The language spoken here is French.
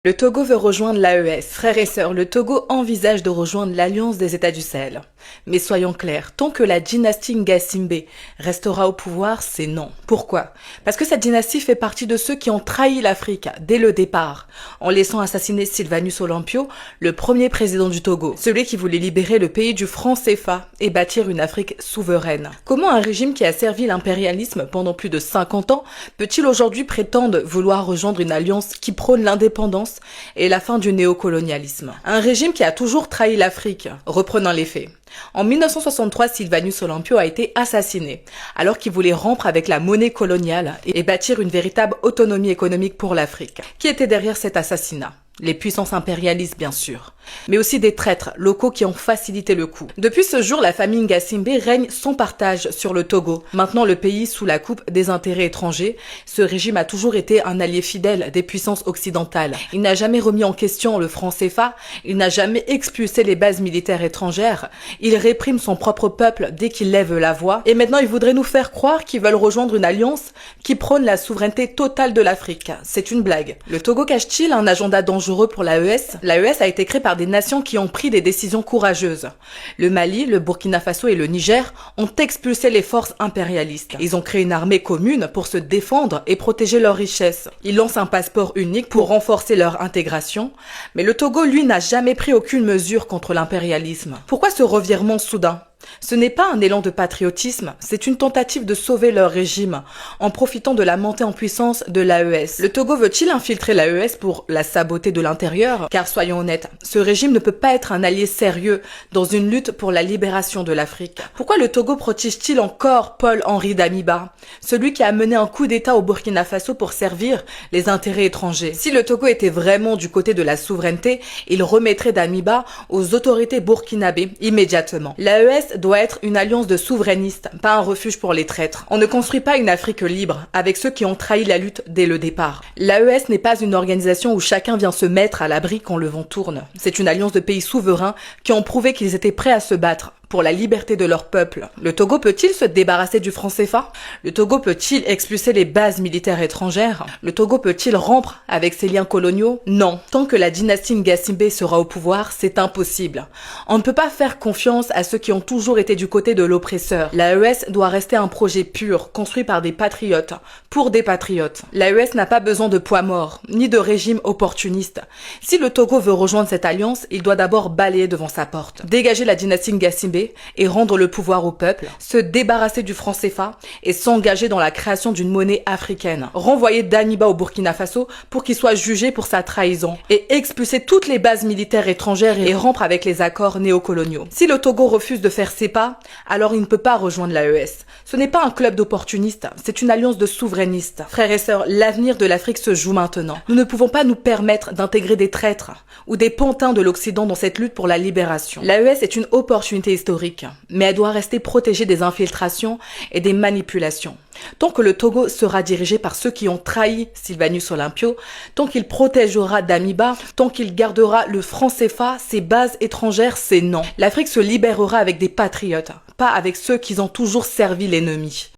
Le Togo veut rejoindre l'AES. Frères et sœurs, le Togo envisage de rejoindre l'Alliance des États du Sahel. Mais soyons clairs, tant que la dynastie Ngasimbe restera au pouvoir, c'est non. Pourquoi? Parce que cette dynastie fait partie de ceux qui ont trahi l'Afrique dès le départ, en laissant assassiner Sylvanus Olympio, le premier président du Togo, celui qui voulait libérer le pays du franc CFA et bâtir une Afrique souveraine. Comment un régime qui a servi l'impérialisme pendant plus de 50 ans peut-il aujourd'hui prétendre vouloir rejoindre une alliance qui prône l'indépendance et la fin du néocolonialisme? Un régime qui a toujours trahi l'Afrique. Reprenons les faits. En 1963, Sylvanus Olympio a été assassiné, alors qu'il voulait rompre avec la monnaie coloniale et bâtir une véritable autonomie économique pour l'Afrique. Qui était derrière cet assassinat? Les puissances impérialistes, bien sûr, mais aussi des traîtres locaux qui ont facilité le coup. Depuis ce jour, la famille Ngasimbe règne sans partage sur le Togo. Maintenant, le pays sous la coupe des intérêts étrangers, ce régime a toujours été un allié fidèle des puissances occidentales. Il n'a jamais remis en question le franc CFA, il n'a jamais expulsé les bases militaires étrangères, il réprime son propre peuple dès qu'il lève la voix, et maintenant il voudrait nous faire croire qu'ils veulent rejoindre une alliance qui prône la souveraineté totale de l'Afrique. C'est une blague. Le Togo cache-t-il un agenda dangereux pour l'AES? L'AES a été créée par des nations qui ont pris des décisions courageuses. Le Mali, le Burkina Faso et le Niger ont expulsé les forces impérialistes. Ils ont créé une armée commune pour se défendre et protéger leurs richesses. Ils lancent un passeport unique pour renforcer leur intégration. Mais le Togo, lui, n'a jamais pris aucune mesure contre l'impérialisme. Pourquoi ce revirement soudain? Ce n'est pas un élan de patriotisme, c'est une tentative de sauver leur régime, en profitant de la montée en puissance de l'AES. Le Togo veut-il infiltrer l'AES pour la saboter de l'intérieur? Car soyons honnêtes, ce régime ne peut pas être un allié sérieux dans une lutte pour la libération de l'Afrique. Pourquoi le Togo protège-t-il encore Paul-Henri Damiba, celui qui a mené un coup d'État au Burkina Faso pour servir les intérêts étrangers? Si le Togo était vraiment du côté de la souveraineté, il remettrait Damiba aux autorités burkinabées immédiatement. L'AES doit être une alliance de souverainistes, pas un refuge pour les traîtres. On ne construit pas une Afrique libre avec ceux qui ont trahi la lutte dès le départ. L'AES n'est pas une organisation où chacun vient se mettre à l'abri quand le vent tourne. C'est une alliance de pays souverains qui ont prouvé qu'ils étaient prêts à se battre pour la liberté de leur peuple. Le Togo peut-il se débarrasser du franc CFA? Le Togo peut-il expulser les bases militaires étrangères? Le Togo peut-il rompre avec ses liens coloniaux? Non. Tant que la dynastie Ngasimbe sera au pouvoir, c'est impossible. On ne peut pas faire confiance à ceux qui ont toujours été du côté de l'oppresseur. L'AES doit rester un projet pur, construit par des patriotes, pour des patriotes. L'AES n'a pas besoin de poids mort, ni de régime opportuniste. Si le Togo veut rejoindre cette alliance, il doit d'abord balayer devant sa porte. Dégager la dynastie Ngasimbe et rendre le pouvoir au peuple, se débarrasser du franc CFA et s'engager dans la création d'une monnaie africaine. Renvoyer Damiba au Burkina Faso pour qu'il soit jugé pour sa trahison et expulser toutes les bases militaires étrangères et rompre avec les accords néocoloniaux. Si le Togo refuse de faire ses pas, alors il ne peut pas rejoindre l'AES. Ce n'est pas un club d'opportunistes, c'est une alliance de souverainistes. Frères et sœurs, l'avenir de l'Afrique se joue maintenant. Nous ne pouvons pas nous permettre d'intégrer des traîtres ou des pantins de l'Occident dans cette lutte pour la libération. L'AES est une opportunité historique, mais elle doit rester protégée des infiltrations et des manipulations. Tant que le Togo sera dirigé par ceux qui ont trahi Sylvanus Olympio, tant qu'il protégera Damiba, tant qu'il gardera le franc CFA, ses bases étrangères, c'est non. L'Afrique se libérera avec des patriotes, pas avec ceux qui ont toujours servi l'ennemi.